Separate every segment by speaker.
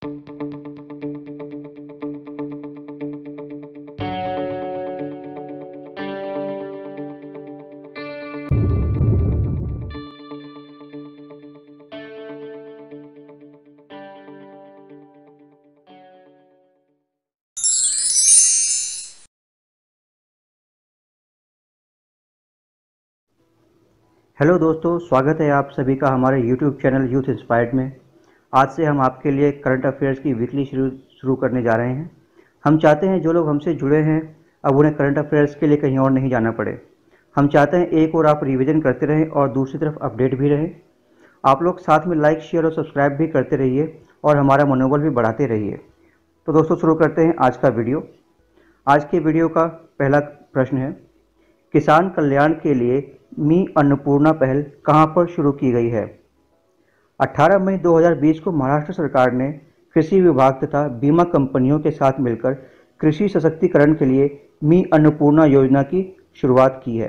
Speaker 1: Hello दोस्तों, स्वागत है आप सभी का हमारे YouTube चैनल यूथ इंस्पायर्ड में। आज से हम आपके लिए करंट अफेयर्स की वीकली शुरू करने जा रहे हैं। हम चाहते हैं जो लोग हमसे जुड़े हैं अब उन्हें करंट अफेयर्स के लिए कहीं और नहीं जाना पड़े। हम चाहते हैं एक और आप रिवीजन करते रहें और दूसरी तरफ अपडेट भी रहें। आप लोग साथ में लाइक, शेयर और सब्सक्राइब भी करते रहिए और हमारा मनोबल भी बढ़ाते रहिए। तो दोस्तों, शुरू करते हैं आज का वीडियो। आज के वीडियो का पहला प्रश्न है, किसान कल्याण के लिए मी अन्नपूर्णा पहल कहां पर शुरू की गई है? 18 मई 2020 को महाराष्ट्र सरकार ने कृषि विभाग तथा बीमा कंपनियों के साथ मिलकर कृषि सशक्तिकरण के लिए मी अन्नपूर्णा योजना की शुरुआत की है।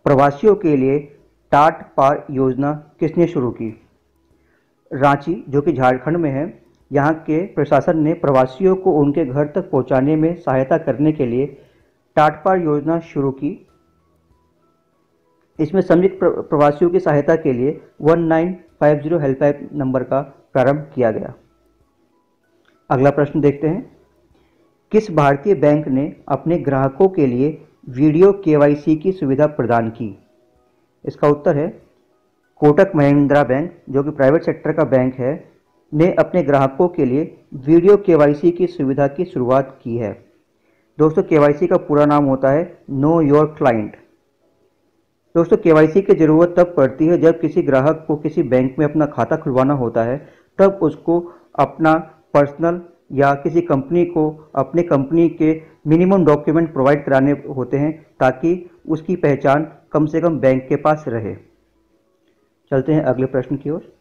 Speaker 1: प्रवासियों के लिए टाट पार योजना किसने शुरू की? रांची, जो कि झारखंड में है, यहाँ के प्रशासन ने प्रवासियों को उनके घर तक पहुँचाने में सहायता करने के लिए टाटपार योजना शुरू की। इसमें सम्मिलित प्रवासियों की सहायता के लिए 1950 हेल्पलाइन नंबर का प्रारंभ किया गया। अगला प्रश्न देखते हैं, किस भारतीय बैंक ने अपने ग्राहकों के लिए वीडियो केवाईसी की सुविधा प्रदान की? इसका उत्तर है कोटक महिंद्रा बैंक, जो कि प्राइवेट सेक्टर का बैंक है, ने अपने ग्राहकों के लिए वीडियो केवाईसी की सुविधा की शुरुआत की है। दोस्तों, केवाईसी का पूरा नाम होता है नो योर क्लाइंट। दोस्तों, केवाईसी की ज़रूरत तब पड़ती है जब किसी ग्राहक को किसी बैंक में अपना खाता खुलवाना होता है। तब उसको अपना पर्सनल या किसी कंपनी को अपने कंपनी के मिनिमम डॉक्यूमेंट प्रोवाइड कराने होते हैं ताकि उसकी पहचान कम से कम बैंक के पास रहे। चलते हैं अगले प्रश्न की ओर।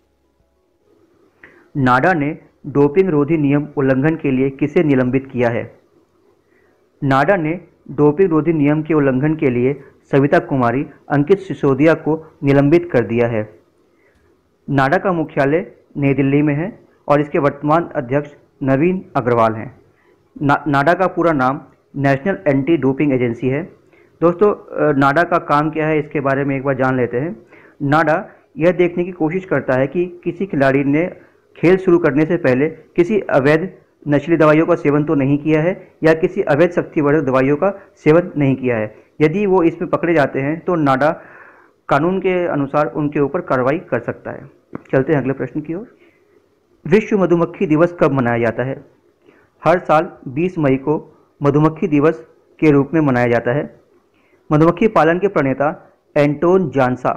Speaker 1: नाडा ने डोपिंग रोधी नियम उल्लंघन के लिए किसे निलंबित किया है? नाडा ने डोपिंग रोधी नियम के उल्लंघन के लिए सविता कुमारी, अंकित सिसोदिया को निलंबित कर दिया है। नाडा का मुख्यालय नई दिल्ली में है और इसके वर्तमान अध्यक्ष नवीन अग्रवाल हैं। नाडा का पूरा नाम नेशनल एंटी डोपिंग एजेंसी है। दोस्तों, नाडा का काम क्या है इसके बारे में एक बार जान लेते हैं। नाडा यह देखने की कोशिश करता है कि किसी खिलाड़ी ने खेल शुरू करने से पहले किसी अवैध नशीली दवाइयों का सेवन तो नहीं किया है या किसी अवैध शक्तिवर्धक दवाइयों का सेवन नहीं किया है। यदि वो इसमें पकड़े जाते हैं तो नाडा कानून के अनुसार उनके ऊपर कार्रवाई कर सकता है। चलते हैं अगले प्रश्न की ओर। विश्व मधुमक्खी दिवस कब मनाया जाता है? हर साल 20 मई को मधुमक्खी दिवस के रूप में मनाया जाता है। मधुमक्खी पालन के प्रणेता एंटोन जानसा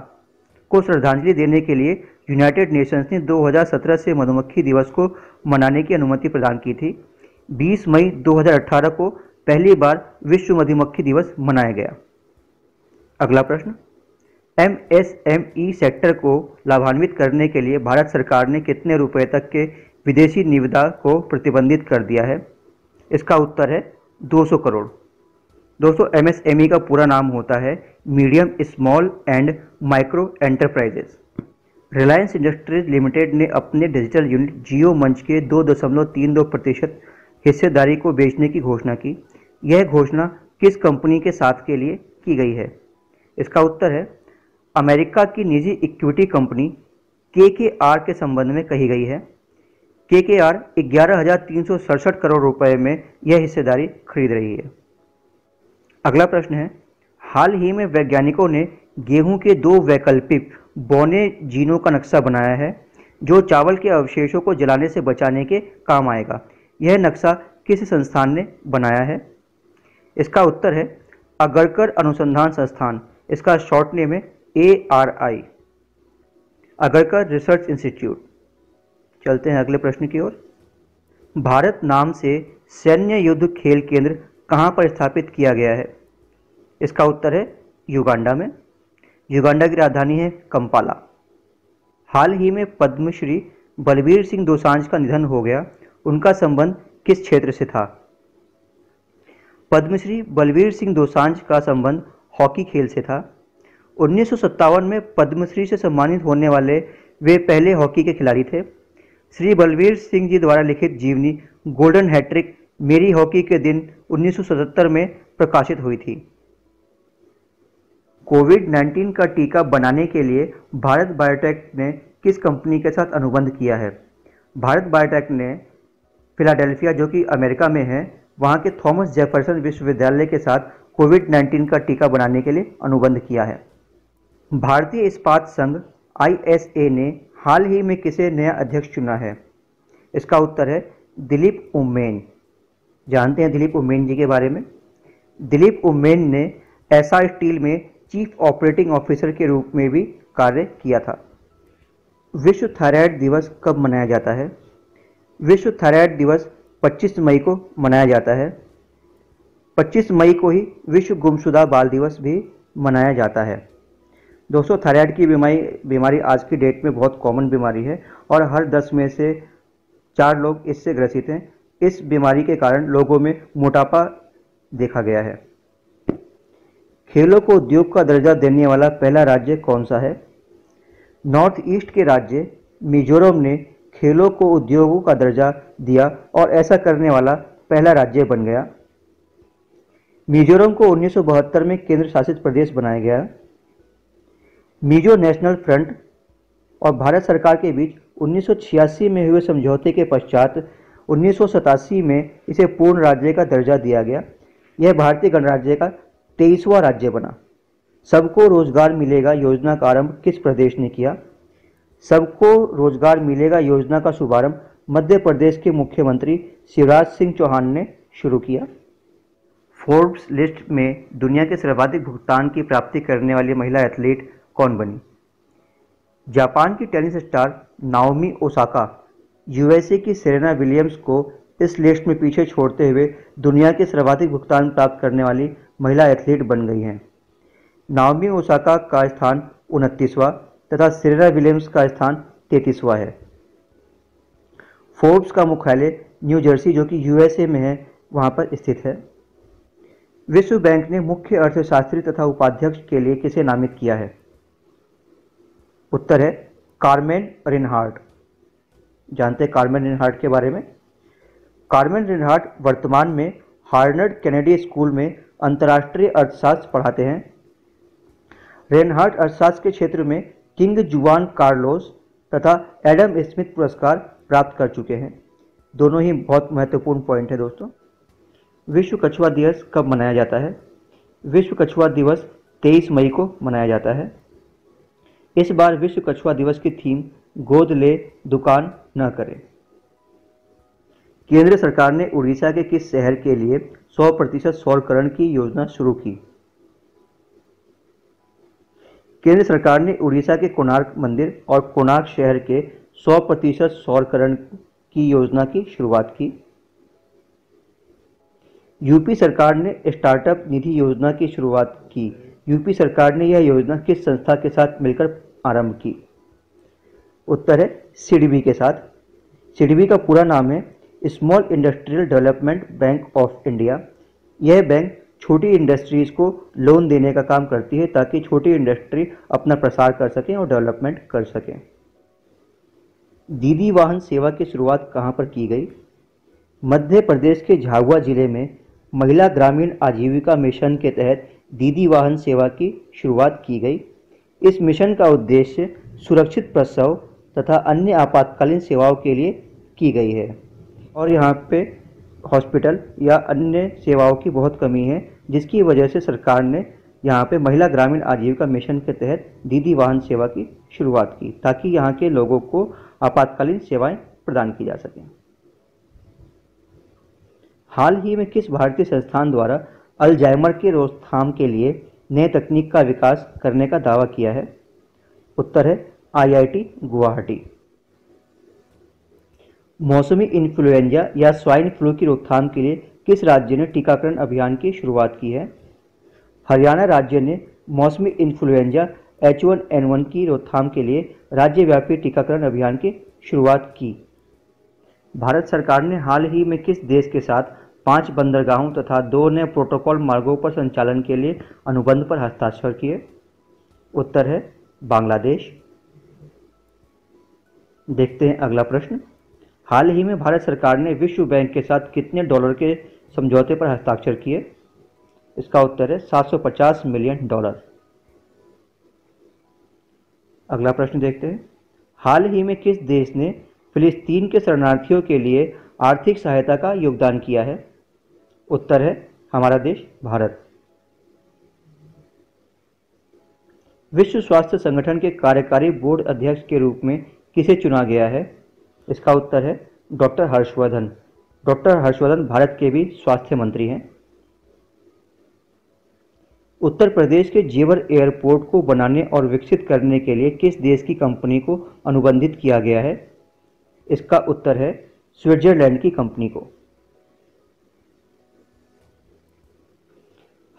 Speaker 1: को श्रद्धांजलि देने के लिए यूनाइटेड नेशंस ने 2017 से मधुमक्खी दिवस को मनाने की अनुमति प्रदान की थी। 20 मई 2018 को पहली बार विश्व मधुमक्खी दिवस मनाया गया। अगला प्रश्न, MSME सेक्टर को लाभान्वित करने के लिए भारत सरकार ने कितने रुपए तक के विदेशी निविदा को प्रतिबंधित कर दिया है? इसका उत्तर है 200 करोड़। दोस्तों, MSME का पूरा नाम होता है medium small and micro enterprises. Reliance industries limited ने अपने डिजिटल यूनिट जियो मंच के 2.32% हिस्सेदारी को बेचने की घोषणा की। यह घोषणा किस कंपनी के साथ के लिए की गई है? इसका उत्तर है अमेरिका की निजी इक्विटी कंपनी KKR के संबंध में कही गई है। KKR 11,367 करोड़ रुपए में यह हिस्सेदारी खरीद रही है। अगला प्रश्न है, हाल ही में वैज्ञानिकों ने गेहूं के 2 वैकल्पिक बौने जीनों का नक्शा बनाया है जो चावल के अवशेषों को जलाने से बचाने के काम आएगा। यह नक्शा किस संस्थान ने बनाया है? इसका उत्तर है अगरकर अनुसंधान संस्थान। इसका शॉर्ट नेम है ARI, अगरकर रिसर्च इंस्टीट्यूट। चलते हैं अगले प्रश्न की ओर। भारत नाम से सैन्य युद्ध खेल केंद्र कहां पर स्थापित किया गया है? इसका उत्तर है युगांडा में। युगांडा की राजधानी है कंपाला। हाल ही में पद्मश्री बलबीर सिंह दोसांझ का निधन हो गया। उनका संबंध किस क्षेत्र से था? पद्मश्री बलबीर सिंह दोसांझ का संबंध हॉकी खेल से था। 1957 में पद्मश्री से सम्मानित होने वाले वे पहले हॉकी के खिलाड़ी थे। श्री बलवीर सिंह जी द्वारा लिखित जीवनी गोल्डन हैट्रिक मेरी हॉकी के दिन 1977 में प्रकाशित हुई थी। कोविड-19 का टीका बनाने के लिए भारत बायोटेक ने किस कंपनी के साथ अनुबंध किया है? भारत बायोटेक ने फिलाडेल्फिया, जो कि अमेरिका में है, वहाँ के थॉमस जेफरसन विश्वविद्यालय के साथ कोविड-19 का टीका बनाने के लिए अनुबंध किया है। भारतीय इस्पात संघ ISA ने हाल ही में किसे नया अध्यक्ष चुना है? इसका उत्तर है दिलीप उम्मेन। जानते हैं दिलीप उम्मेन जी के बारे में। दिलीप उम्मेन ने एस्सार स्टील में चीफ ऑपरेटिंग ऑफिसर के रूप में भी कार्य किया था। विश्व थायराइड दिवस कब मनाया जाता है? विश्व थायराइड दिवस 25 मई को मनाया जाता है। 25 मई को ही विश्व गुमशुदा बाल दिवस भी मनाया जाता है। दोस्तों, थायराइड की बीमारी आज की डेट में बहुत कॉमन बीमारी है और हर 10 में से 4 लोग इससे ग्रसित हैं। इस बीमारी के कारण लोगों में मोटापा देखा गया है। खेलों को उद्योग का दर्जा देने वाला पहला राज्य कौन सा है? नॉर्थ ईस्ट के राज्य मिजोरम ने खेलों को उद्योगों का दर्जा दिया और ऐसा करने वाला पहला राज्य बन गया। मिजोरम को 1972 में केंद्र शासित प्रदेश बनाया गया। मिजो नेशनल फ्रंट और भारत सरकार के बीच 1986 में हुए समझौते के पश्चात 1987 में इसे पूर्ण राज्य का दर्जा दिया गया। यह भारतीय गणराज्य का 23वां राज्य बना। सबको रोजगार मिलेगा योजना का आरंभ किस प्रदेश ने किया? सबको रोजगार मिलेगा योजना का शुभारंभ मध्य प्रदेश के मुख्यमंत्री शिवराज सिंह चौहान ने शुरू किया। फोर्ब्स लिस्ट में दुनिया के सर्वाधिक भुगतान की प्राप्ति करने वाली महिला एथलीट कौन बनी? जापान की tennis star Naomi Osaka USA की सेरेना विलियम्स को इस लिस्ट में पीछे छोड़ते हुए दुनिया के सर्वाधिक भुगतान प्राप्त करने वाली महिला एथलीट बन गई हैं। नाओमी ओसाका का स्थान 29वां तथा सेरेना विलियम्स का स्थान 33वां है। फोर्ब्स का मुख्यालय न्यू जर्सी, जो कि USA में है, वहां पर स्थित है। विश्व बैंक ने मुख्य अर्थशास्त्री तथा उपाध्यक्ष के लिए किसे नामित किया है? उत्तर है कार्मेन रिनहार्ट। जानते हैं कार्मेन रिनहार्ट के बारे में? कार्मेन रिनहार्ट वर्तमान में हार्वर्ड केनेडी स्कूल में अंतर्राष्ट्रीय अर्थशास्त्र पढ़ाते हैं। रिनहार्ट अर्थशास्त्र के क्षेत्र में किंग जुआन कार्लोस तथा एडम स्मिथ पुरस्कार प्राप्त कर चुके हैं। दोनों ही बहुत महत्वपूर्ण पॉइंट है दोस्तों। विश्व कछुआ दिवस कब मनाया जाता है? विश्व कछुआ दिवस 23 मई को मनाया जाता है। इस बार विश्व कछुआ दिवस की थीम गोद ले दुकान न करें। केंद्र सरकार ने उड़ीसा के किस शहर के लिए 100% सौरकरण की योजना शुरू की? केंद्र सरकार ने उड़ीसा के कोणार्क मंदिर और कोणार्क शहर के 100% सौरकरण की योजना की शुरुआत की। यूपी सरकार ने स्टार्टअप निधि योजना की शुरुआत की। यूपी सरकार ने यह योजना किस संस्था के साथ मिलकर आरंभ की? उत्तर है सिडबी के साथ। सिडबी का पूरा नाम है small industrial development bank of India. यह बैंक छोटी इंडस्ट्रीज को लोन देने का काम करती है ताकि छोटी इंडस्ट्री अपना प्रसार कर सकें और डेवलपमेंट कर सकें। दीदी वाहन सेवा की शुरुआत कहाँ पर की गई? मध्य प्रदेश के झाबुआ जिले में महिला ग्रामीण आजीविका मिशन के तहत दीदी वाहन सेवा की शुरुआत की गई। इस मिशन का उद्देश्य सुरक्षित प्रसव तथा अन्य आपातकालीन सेवाओं के लिए की गई है और यहाँ पे हॉस्पिटल या अन्य सेवाओं की बहुत कमी है, जिसकी वजह से सरकार ने यहाँ पे महिला ग्रामीण आजीविका मिशन के तहत दीदी वाहन सेवा की शुरुआत की ताकि यहाँ के लोगों को आपातकालीन सेवाएं प्रदान की जा सकें। हाल ही में किस भारतीय संस्थान द्वारा अल्जाइमर की रोकथाम के लिए नए तकनीक का विकास करने का दावा किया है? उत्तर है IIT गुवाहाटी। मौसमी इन्फ्लुएंजा या स्वाइन फ्लू की रोकथाम के लिए किस राज्य ने टीकाकरण अभियान की शुरुआत की है? हरियाणा राज्य ने मौसमी इन्फ्लुएंजा H1N1 की रोकथाम के लिए राज्यव्यापी टीकाकरण अभियान की शुरुआत की। भारत सरकार ने हाल ही में किस देश के साथ 5 बंदरगाहों तथा 2 नए प्रोटोकॉल मार्गों पर संचालन के लिए अनुबंध पर हस्ताक्षर किए? उत्तर है बांग्लादेश। देखते हैं अगला प्रश्न। हाल ही में भारत सरकार ने विश्व बैंक के साथ कितने डॉलर के समझौते पर हस्ताक्षर किए? इसका उत्तर है 750 मिलियन डॉलर। अगला प्रश्न देखते हैं। हाल ही में किस देश ने फिलिस्तीन के शरणार्थियों के लिए आर्थिक सहायता का योगदान किया है? उत्तर है हमारा देश भारत। विश्व स्वास्थ्य संगठन के कार्यकारी बोर्ड अध्यक्ष के रूप में किसे चुना गया है? इसका उत्तर है डॉक्टर हर्षवर्धन। डॉक्टर हर्षवर्धन भारत के भी स्वास्थ्य मंत्री हैं। उत्तर प्रदेश के जेवर एयरपोर्ट को बनाने और विकसित करने के लिए किस देश की कंपनी को अनुबंधित किया गया है? इसका उत्तर है स्विट्जरलैंड की कंपनी को।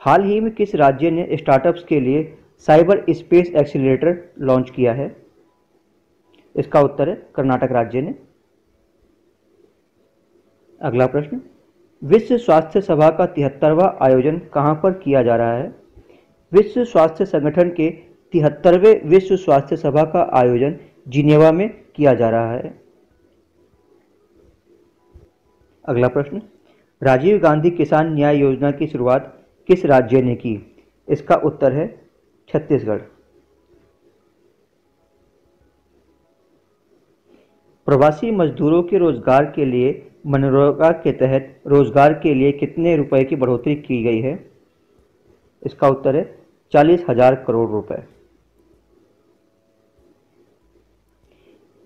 Speaker 1: हाल ही में किस राज्य ने स्टार्टअप्स के लिए साइबर स्पेस एक्सीलरेटर लॉन्च किया है? इसका उत्तर है कर्नाटक राज्य ने। अगला प्रश्न, विश्व स्वास्थ्य सभा का 73वां आयोजन कहां पर किया जा रहा है? विश्व स्वास्थ्य संगठन के 73वें विश्व स्वास्थ्य सभा का आयोजन जिनेवा में किया जा रहा है। अगला प्रश्न, राजीव गांधी किसान न्याय योजना की शुरुआत किस राज्य ने की? इसका उत्तर है छत्तीसगढ़। प्रवासी मजदूरों के रोजगार के लिए मनरेगा के तहत रोजगार के लिए कितने रुपए की बढ़ोतरी की गई है? इसका उत्तर है 40,000 करोड़ रुपए।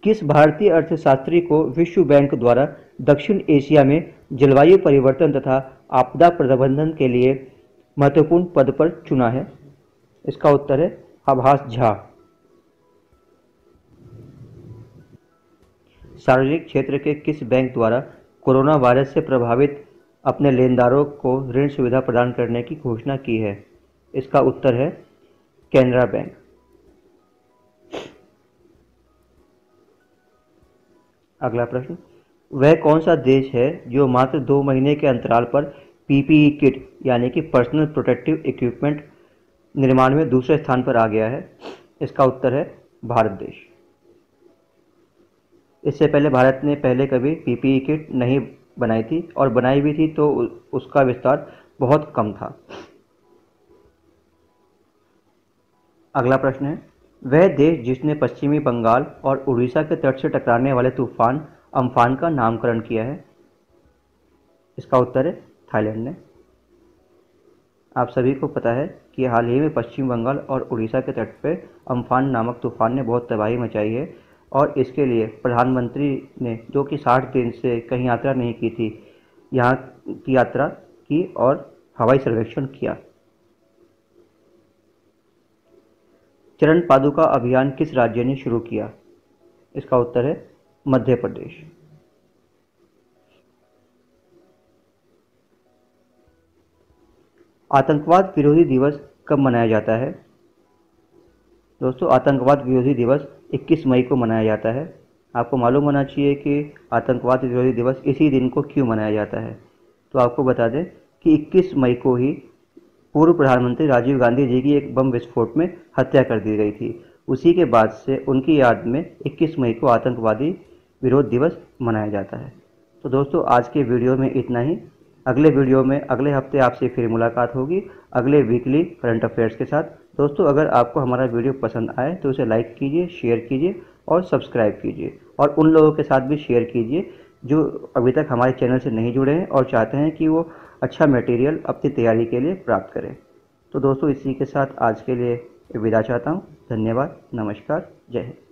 Speaker 1: किस भारतीय अर्थशास्त्री को विश्व बैंक द्वारा दक्षिण एशिया में जलवायु परिवर्तन तथा आपदा प्रबंधन के लिए महत्वपूर्ण पद पर चुना है? इसका उत्तर है आभास झा। सार्वजनिक क्षेत्र के किस बैंक द्वारा कोरोना वायरस से प्रभावित अपने लेनदारों को ऋण सुविधा प्रदान करने की घोषणा की है? इसका उत्तर है कैनरा बैंक। अगला प्रश्न, वह कौन सा देश है जो मात्र 2 महीने के अंतराल पर पीपीई किट यानी कि पर्सनल प्रोटेक्टिव इक्विपमेंट निर्माण में दूसरे स्थान पर आ गया है? इसका उत्तर है भारत देश। इससे पहले भारत ने पहले कभी पीपीई किट नहीं बनाई थी, और बनाई भी थी तो उसका विस्तार बहुत कम था। अगला प्रश्न है, वह देश जिसने पश्चिमी बंगाल और उड़ीसा के तट से टकराने वाले तूफान अम्फान का नामकरण किया है? इसका उत्तर है थाईलैंड ने। आप सभी को पता है कि हाल ही में पश्चिम बंगाल और उड़ीसा के तट पर अम्फान नामक तूफान ने बहुत तबाही मचाई है, और इसके लिए प्रधानमंत्री ने, जो कि 60 दिन से कहीं यात्रा नहीं की थी, यहाँ की यात्रा की और हवाई सर्वेक्षण किया। चरण पादुका अभियान किस राज्य ने शुरू किया? इसका उत्तर है मध्य प्रदेश। आतंकवाद विरोधी दिवस कब मनाया जाता है? दोस्तों, आतंकवाद विरोधी दिवस 21 मई को मनाया जाता है। आपको मालूम होना चाहिए कि आतंकवाद विरोधी दिवस इसी दिन को क्यों मनाया जाता है। तो आपको बता दें कि 21 मई को ही पूर्व प्रधानमंत्री राजीव गांधी जी की एक बम विस्फोट में हत्या कर दी गई थी। उसी के बाद से उनकी याद में 21 मई को आतंकवादी विरोध दिवस मनाया जाता है। तो दोस्तों, आज के वीडियो में इतना ही। अगले वीडियो में अगले हफ्ते आपसे फिर मुलाकात होगी अगले वीकली करंट अफेयर्स के साथ। दोस्तों, अगर आपको हमारा वीडियो पसंद आए तो उसे लाइक कीजिए, शेयर कीजिए और सब्सक्राइब कीजिए, और उन लोगों के साथ भी शेयर कीजिए जो अभी तक हमारे चैनल से नहीं जुड़े हैं और चाहते हैं कि वो अच्छा मटेरियल अपनी तैयारी के लिए प्राप्त करें। तो दोस्तों, इसी के साथ आज के लिए विदा चाहता हूँ। धन्यवाद, नमस्कार, जय हिंद।